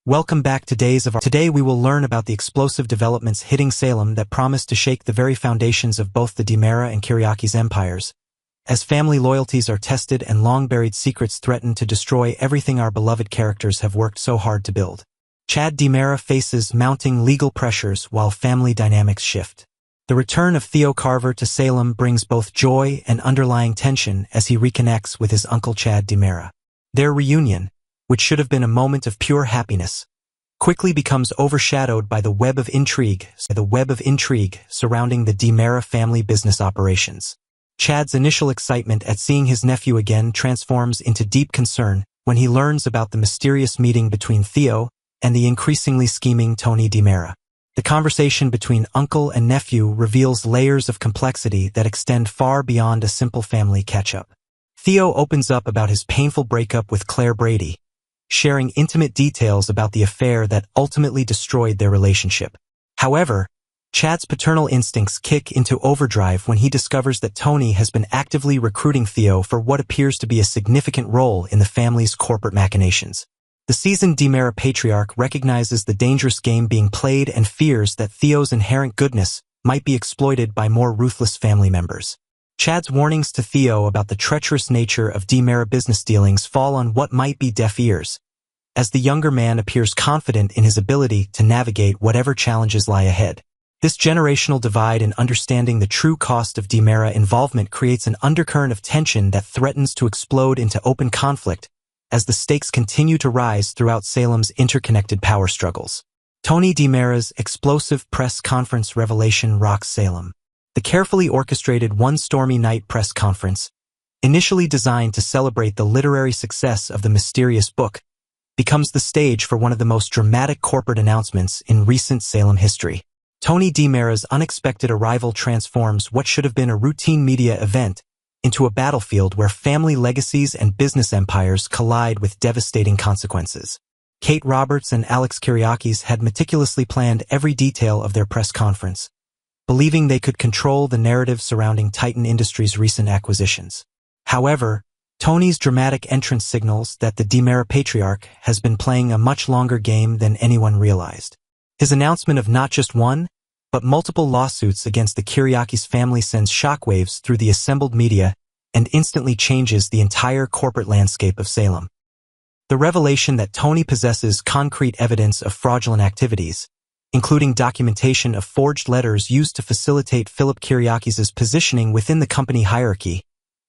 Welcome back to Today we will learn about the explosive developments hitting Salem that promise to shake the very foundations of both the Dera and Kiriaki's empires. As family loyalties are tested and long-buried secrets threaten to destroy everything our beloved characters have worked so hard to build. Chad Dera faces mounting legal pressures while family dynamics shift. The return of Theo Carver to Salem brings both joy and underlying tension as he reconnects with his uncle Chad Dera. Their reunion, which should have been a moment of pure happiness, quickly becomes overshadowed by the web of intrigue surrounding the Dera family business operations. Chad's initial excitement at seeing his nephew again transforms into deep concern when he learns about the mysterious meeting between Theo and the increasingly scheming Tony Dera. The conversation between uncle and nephew reveals layers of complexity that extend far beyond a simple family catch-up. Theo opens up about his painful breakup with Claire Brady, sharing intimate details about the affair that ultimately destroyed their relationship. However, Chad's paternal instincts kick into overdrive when he discovers that Tony has been actively recruiting Theo for what appears to be a significant role in the family's corporate machinations. The seasoned Dera patriarch recognizes the dangerous game being played and fears that Theo's inherent goodness might be exploited by more ruthless family members. Chad's warnings to Theo about the treacherous nature of Dera business dealings fall on what might be deaf ears, as the younger man appears confident in his ability to navigate whatever challenges lie ahead. This generational divide in understanding the true cost of Dera involvement creates an undercurrent of tension that threatens to explode into open conflict as the stakes continue to rise throughout Salem's interconnected power struggles. Tony Dera's explosive press conference revelation rocks Salem. The carefully orchestrated One Stormy Night press conference, initially designed to celebrate the literary success of the mysterious book, becomes the stage for one of the most dramatic corporate announcements in recent Salem history. Tony Dera's unexpected arrival transforms what should have been a routine media event into a battlefield where family legacies and business empires collide with devastating consequences. Kate Roberts and Alex Kiriakis had meticulously planned every detail of their press conference, believing they could control the narrative surrounding Titan Industries' recent acquisitions. However, Tony's dramatic entrance signals that the Dera patriarch has been playing a much longer game than anyone realized. His announcement of not just one, but multiple lawsuits against the Kiriakis family sends shockwaves through the assembled media and instantly changes the entire corporate landscape of Salem. The revelation that Tony possesses concrete evidence of fraudulent activities, including documentation of forged letters used to facilitate Philip Kiriakis' positioning within the company hierarchy,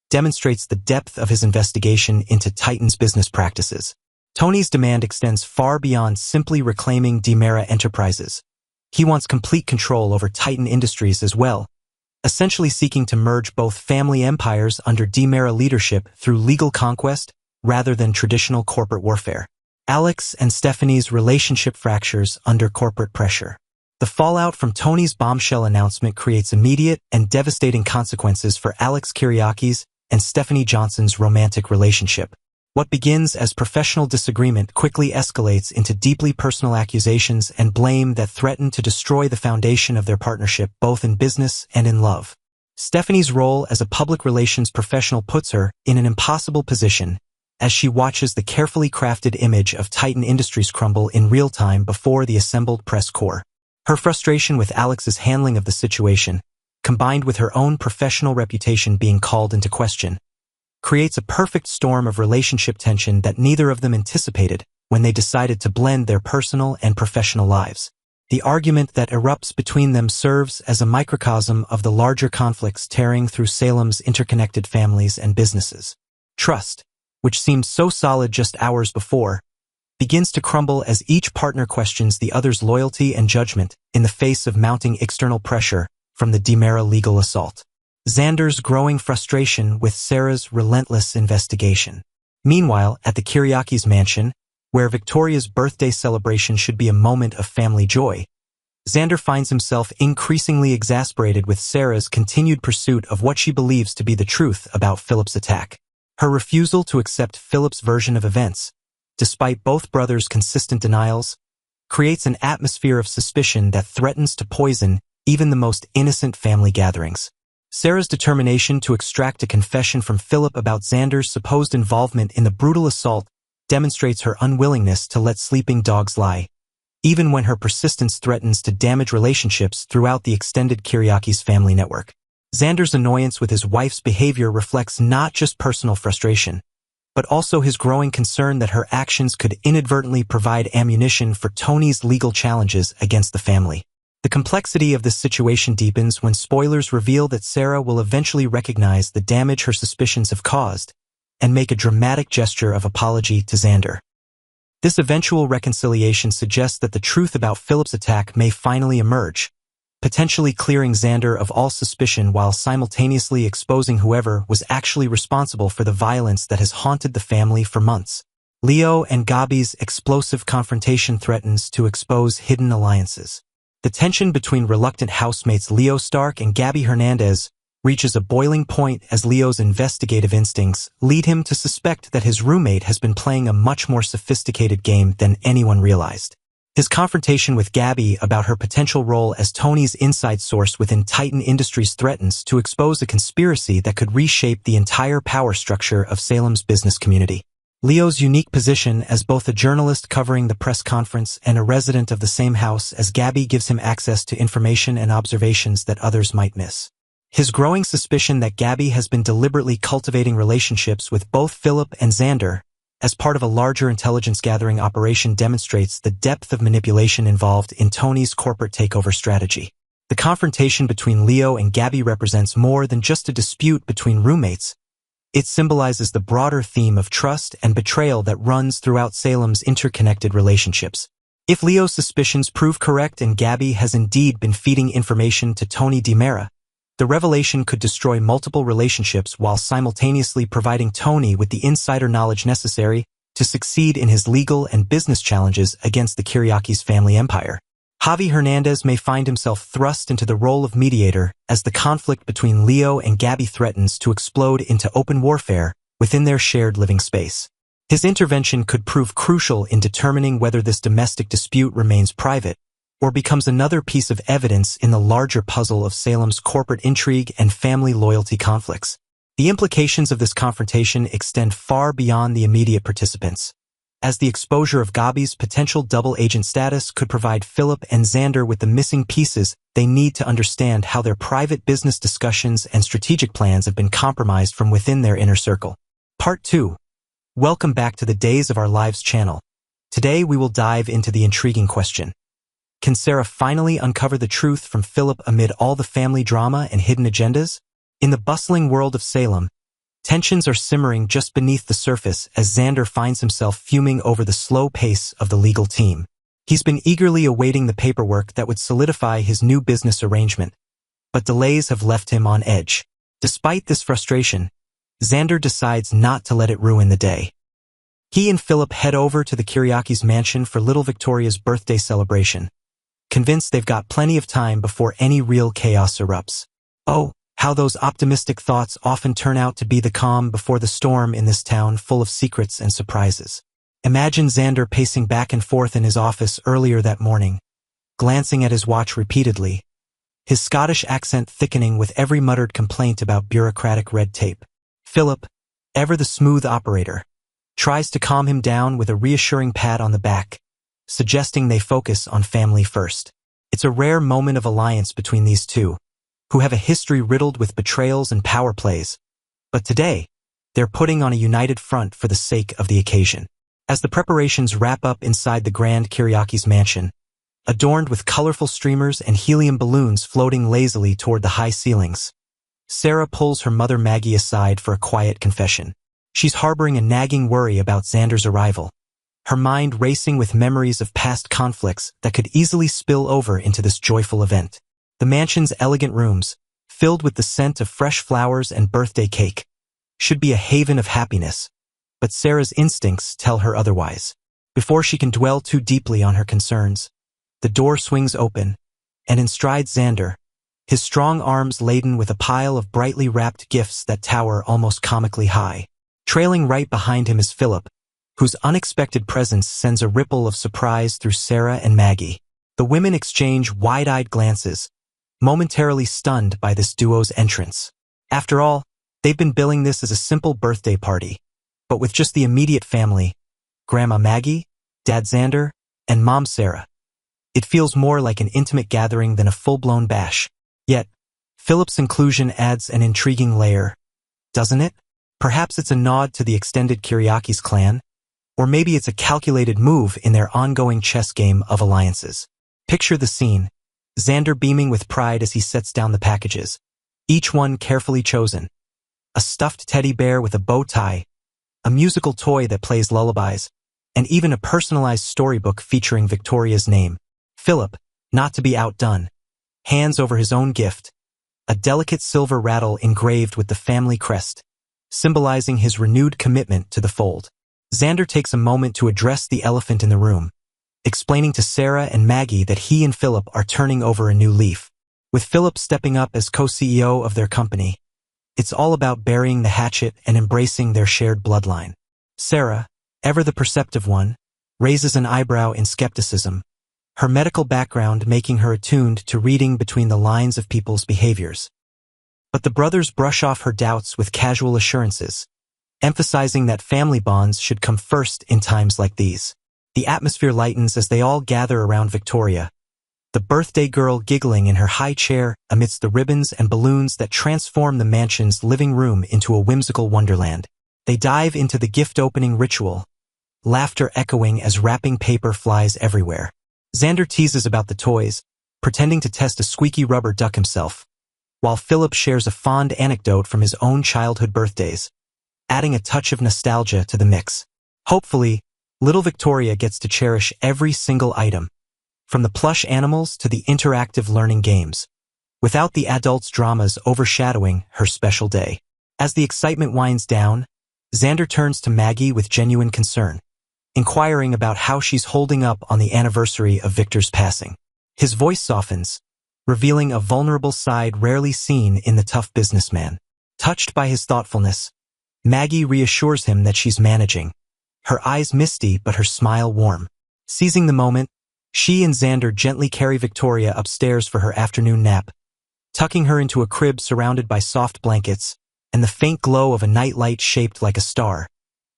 demonstrates the depth of his investigation into Titan's business practices. Tony's demand extends far beyond simply reclaiming Dera Enterprises. He wants complete control over Titan Industries as well, essentially seeking to merge both family empires under Dera leadership through legal conquest rather than traditional corporate warfare. Alex and Stephanie's relationship fractures under corporate pressure. The fallout from Tony's bombshell announcement creates immediate and devastating consequences for Alex Kiriakis and Stephanie Johnson's romantic relationship. What begins as professional disagreement quickly escalates into deeply personal accusations and blame that threaten to destroy the foundation of their partnership both in business and in love. Stephanie's role as a public relations professional puts her in an impossible position as she watches the carefully crafted image of Titan Industries crumble in real time before the assembled press corps. Her frustration with Alex's handling of the situation, combined with her own professional reputation being called into question, creates a perfect storm of relationship tension that neither of them anticipated when they decided to blend their personal and professional lives. The argument that erupts between them serves as a microcosm of the larger conflicts tearing through Salem's interconnected families and businesses. Trust, which seemed so solid just hours before, begins to crumble as each partner questions the other's loyalty and judgment in the face of mounting external pressure from the Dera legal assault. Xander's growing frustration with Sarah's relentless investigation. Meanwhile, at the Kiriakis mansion, where Victoria's birthday celebration should be a moment of family joy, Xander finds himself increasingly exasperated with Sarah's continued pursuit of what she believes to be the truth about Philip's attack. Her refusal to accept Philip's version of events, despite both brothers' consistent denials, creates an atmosphere of suspicion that threatens to poison even the most innocent family gatherings. Sarah's determination to extract a confession from Philip about Xander's supposed involvement in the brutal assault demonstrates her unwillingness to let sleeping dogs lie, even when her persistence threatens to damage relationships throughout the extended Kiriaki's family network. Xander's annoyance with his wife's behavior reflects not just personal frustration, but also his growing concern that her actions could inadvertently provide ammunition for Tony's legal challenges against the family. The complexity of this situation deepens when spoilers reveal that Sarah will eventually recognize the damage her suspicions have caused and make a dramatic gesture of apology to Xander. This eventual reconciliation suggests that the truth about Philip's attack may finally emerge, potentially clearing Xander of all suspicion while simultaneously exposing whoever was actually responsible for the violence that has haunted the family for months. Leo and Gabi's explosive confrontation threatens to expose hidden alliances. The tension between reluctant housemates Leo Stark and Gabi Hernandez reaches a boiling point as Leo's investigative instincts lead him to suspect that his roommate has been playing a much more sophisticated game than anyone realized. His confrontation with Gabi about her potential role as Tony's inside source within Titan Industries threatens to expose a conspiracy that could reshape the entire power structure of Salem's business community. Leo's unique position as both a journalist covering the press conference and a resident of the same house as Gabi gives him access to information and observations that others might miss. His growing suspicion that Gabi has been deliberately cultivating relationships with both Philip and Xander as part of a larger intelligence-gathering operation demonstrates the depth of manipulation involved in Tony's corporate takeover strategy. The confrontation between Leo and Gabi represents more than just a dispute between roommates. It symbolizes the broader theme of trust and betrayal that runs throughout Salem's interconnected relationships. If Leo's suspicions prove correct and Gabi has indeed been feeding information to Tony Dera, the revelation could destroy multiple relationships while simultaneously providing Tony with the insider knowledge necessary to succeed in his legal and business challenges against the Kiriaki's family empire. Javi Hernandez may find himself thrust into the role of mediator as the conflict between Leo and Gabi threatens to explode into open warfare within their shared living space. His intervention could prove crucial in determining whether this domestic dispute remains private or becomes another piece of evidence in the larger puzzle of Salem's corporate intrigue and family loyalty conflicts. The implications of this confrontation extend far beyond the immediate participants, as the exposure of Gabi's potential double agent status could provide Philip and Xander with the missing pieces they need to understand how their private business discussions and strategic plans have been compromised from within their inner circle. Part 2. Welcome back to the Days of Our Lives channel. Today we will dive into the intriguing question: can Sarah finally uncover the truth from Philip amid all the family drama and hidden agendas? In the bustling world of Salem, tensions are simmering just beneath the surface as Xander finds himself fuming over the slow pace of the legal team. He's been eagerly awaiting the paperwork that would solidify his new business arrangement, but delays have left him on edge. Despite this frustration, Xander decides not to let it ruin the day. He and Philip head over to the Kiriaki's mansion for little Victoria's birthday celebration, convinced they've got plenty of time before any real chaos erupts. Oh, how those optimistic thoughts often turn out to be the calm before the storm in this town full of secrets and surprises. Imagine Xander pacing back and forth in his office earlier that morning, glancing at his watch repeatedly, his Scottish accent thickening with every muttered complaint about bureaucratic red tape. Philip, ever the smooth operator, tries to calm him down with a reassuring pat on the back, suggesting they focus on family first. It's a rare moment of alliance between these two, who have a history riddled with betrayals and power plays. But today, they're putting on a united front for the sake of the occasion. As the preparations wrap up inside the grand Kiriaki's mansion, adorned with colorful streamers and helium balloons floating lazily toward the high ceilings, Sarah pulls her mother Maggie aside for a quiet confession. She's harboring a nagging worry about Xander's arrival, her mind racing with memories of past conflicts that could easily spill over into this joyful event. The mansion's elegant rooms, filled with the scent of fresh flowers and birthday cake, should be a haven of happiness, but Sarah's instincts tell her otherwise. Before she can dwell too deeply on her concerns, the door swings open, and in strides Xander, his strong arms laden with a pile of brightly wrapped gifts that tower almost comically high. Trailing right behind him is Philip, whose unexpected presence sends a ripple of surprise through Sarah and Maggie. The women exchange wide-eyed glances, momentarily stunned by this duo's entrance. After all, they've been billing this as a simple birthday party, but with just the immediate family, Grandma Maggie, Dad Xander, and Mom Sarah. It feels more like an intimate gathering than a full-blown bash. Yet, Philip's inclusion adds an intriguing layer, doesn't it? Perhaps it's a nod to the extended Kyriakis clan, or maybe it's a calculated move in their ongoing chess game of alliances. Picture the scene, Xander beaming with pride as he sets down the packages, each one carefully chosen. A stuffed teddy bear with a bow tie, a musical toy that plays lullabies, and even a personalized storybook featuring Victoria's name. Philip, not to be outdone, hands over his own gift, a delicate silver rattle engraved with the family crest, symbolizing his renewed commitment to the fold. Xander takes a moment to address the elephant in the room, explaining to Sarah and Maggie that he and Philip are turning over a new leaf. With Philip stepping up as co-CEO of their company, it's all about burying the hatchet and embracing their shared bloodline. Sarah, ever the perceptive one, raises an eyebrow in skepticism, her medical background making her attuned to reading between the lines of people's behaviors. But the brothers brush off her doubts with casual assurances, emphasizing that family bonds should come first in times like these. The atmosphere lightens as they all gather around Victoria, the birthday girl giggling in her high chair amidst the ribbons and balloons that transform the mansion's living room into a whimsical wonderland. They dive into the gift-opening ritual, laughter echoing as wrapping paper flies everywhere. Xander teases about the toys, pretending to test a squeaky rubber duck himself, while Philip shares a fond anecdote from his own childhood birthdays, adding a touch of nostalgia to the mix. Hopefully, little Victoria gets to cherish every single item, from the plush animals to the interactive learning games, without the adults' dramas overshadowing her special day. As the excitement winds down, Xander turns to Maggie with genuine concern, inquiring about how she's holding up on the anniversary of Victor's passing. His voice softens, revealing a vulnerable side rarely seen in the tough businessman. Touched by his thoughtfulness, Maggie reassures him that she's managing, her eyes misty but her smile warm. Seizing the moment, she and Xander gently carry Victoria upstairs for her afternoon nap, tucking her into a crib surrounded by soft blankets and the faint glow of a nightlight shaped like a star,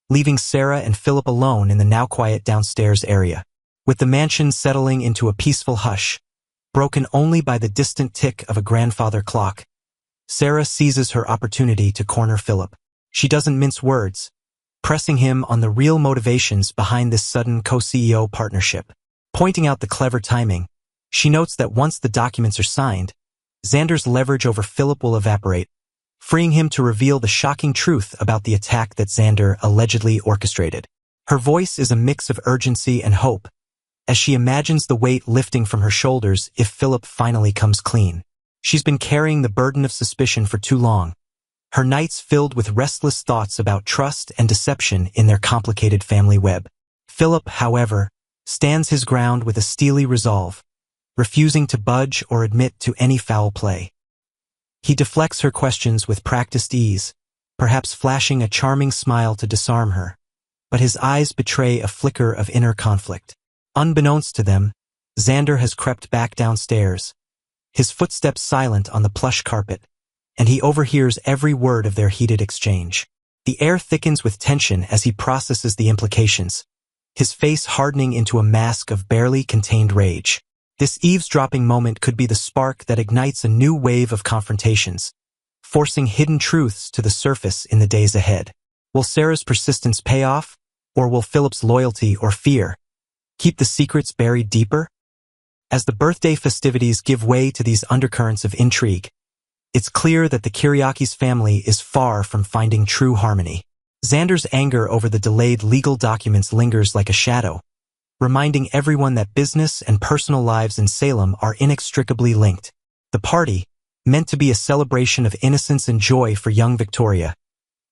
leaving Sarah and Philip alone in the now quiet downstairs area. With the mansion settling into a peaceful hush, broken only by the distant tick of a grandfather clock, Sarah seizes her opportunity to corner Philip. She doesn't mince words, pressing him on the real motivations behind this sudden co-CEO partnership. Pointing out the clever timing, she notes that once the documents are signed, Xander's leverage over Philip will evaporate, freeing him to reveal the shocking truth about the attack that Xander allegedly orchestrated. Her voice is a mix of urgency and hope, as she imagines the weight lifting from her shoulders if Philip finally comes clean. She's been carrying the burden of suspicion for too long, her nights filled with restless thoughts about trust and deception in their complicated family web. Philip, however, stands his ground with a steely resolve, refusing to budge or admit to any foul play. He deflects her questions with practiced ease, perhaps flashing a charming smile to disarm her, but his eyes betray a flicker of inner conflict. Unbeknownst to them, Xander has crept back downstairs, his footsteps silent on the plush carpet, and he overhears every word of their heated exchange. The air thickens with tension as he processes the implications, his face hardening into a mask of barely contained rage. This eavesdropping moment could be the spark that ignites a new wave of confrontations, forcing hidden truths to the surface in the days ahead. Will Sarah's persistence pay off, or will Philip's loyalty or fear keep the secrets buried deeper? As the birthday festivities give way to these undercurrents of intrigue, it's clear that the Kyriakis family is far from finding true harmony. Xander's anger over the delayed legal documents lingers like a shadow, reminding everyone that business and personal lives in Salem are inextricably linked. The party, meant to be a celebration of innocence and joy for young Victoria,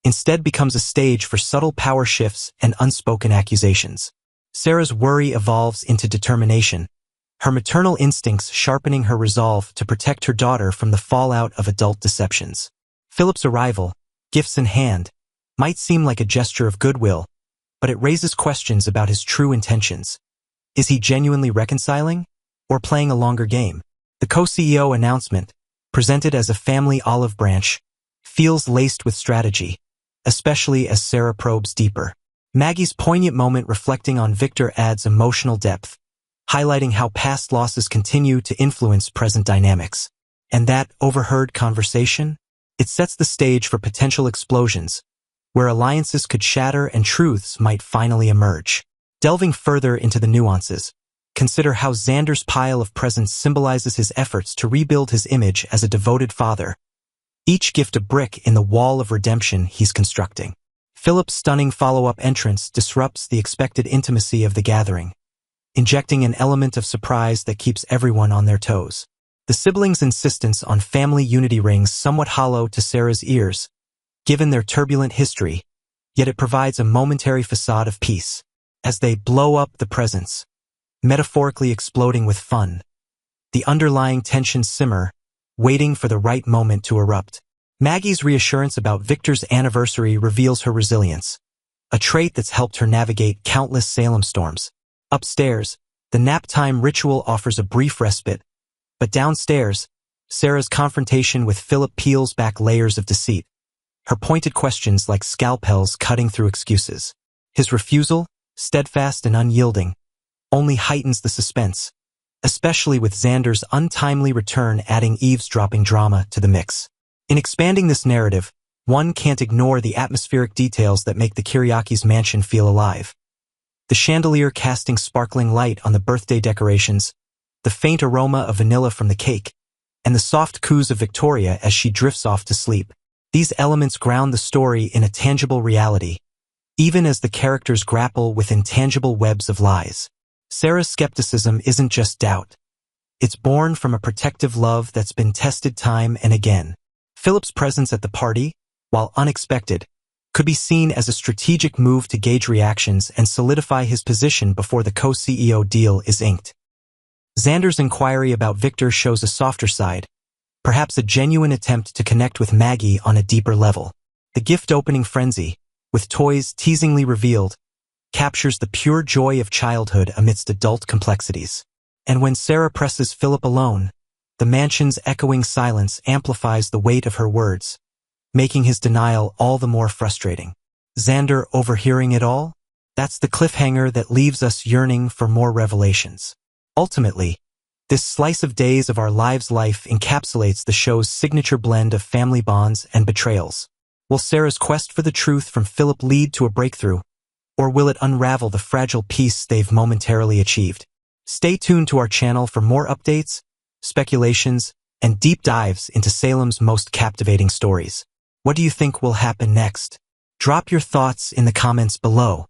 instead becomes a stage for subtle power shifts and unspoken accusations. Sarah's worry evolves into determination, her maternal instincts sharpening her resolve to protect her daughter from the fallout of adult deceptions. Philip's arrival, gifts in hand, might seem like a gesture of goodwill, but it raises questions about his true intentions. Is he genuinely reconciling, or playing a longer game? The co-CEO announcement, presented as a family olive branch, feels laced with strategy, especially as Sarah probes deeper. Maggie's poignant moment reflecting on Victor adds emotional depth, highlighting how past losses continue to influence present dynamics. And that overheard conversation? It sets the stage for potential explosions, where alliances could shatter and truths might finally emerge. Delving further into the nuances, consider how Xander's pile of presents symbolizes his efforts to rebuild his image as a devoted father, each gift a brick in the wall of redemption he's constructing. Philip's stunning follow-up entrance disrupts the expected intimacy of the gathering, injecting an element of surprise that keeps everyone on their toes. The siblings' insistence on family unity rings somewhat hollow to Sarah's ears, given their turbulent history, yet it provides a momentary facade of peace. As they blow up the presents, metaphorically exploding with fun, the underlying tensions simmer, waiting for the right moment to erupt. Maggie's reassurance about Victor's anniversary reveals her resilience, a trait that's helped her navigate countless Salem storms. Upstairs, the nap time ritual offers a brief respite, but downstairs, Sarah's confrontation with Philip peels back layers of deceit, her pointed questions like scalpels cutting through excuses. His refusal, steadfast and unyielding, only heightens the suspense, especially with Xander's untimely return adding eavesdropping drama to the mix. In expanding this narrative, one can't ignore the atmospheric details that make the Kiriakis' mansion feel alive. The chandelier casting sparkling light on the birthday decorations, the faint aroma of vanilla from the cake, and the soft coos of Victoria as she drifts off to sleep. These elements ground the story in a tangible reality, even as the characters grapple with intangible webs of lies. Sarah's skepticism isn't just doubt. It's born from a protective love that's been tested time and again. Philip's presence at the party, while unexpected, could be seen as a strategic move to gauge reactions and solidify his position before the co-CEO deal is inked. Xander's inquiry about Victor shows a softer side, perhaps a genuine attempt to connect with Maggie on a deeper level. The gift-opening frenzy, with toys teasingly revealed, captures the pure joy of childhood amidst adult complexities. And when Sarah presses Philip alone, the mansion's echoing silence amplifies the weight of her words, making his denial all the more frustrating. Xander overhearing it all? That's the cliffhanger that leaves us yearning for more revelations. Ultimately, this slice of days of our lives' life encapsulates the show's signature blend of family bonds and betrayals. Will Sarah's quest for the truth from Philip lead to a breakthrough, or will it unravel the fragile peace they've momentarily achieved? Stay tuned to our channel for more updates, speculations, and deep dives into Salem's most captivating stories. What do you think will happen next? Drop your thoughts in the comments below.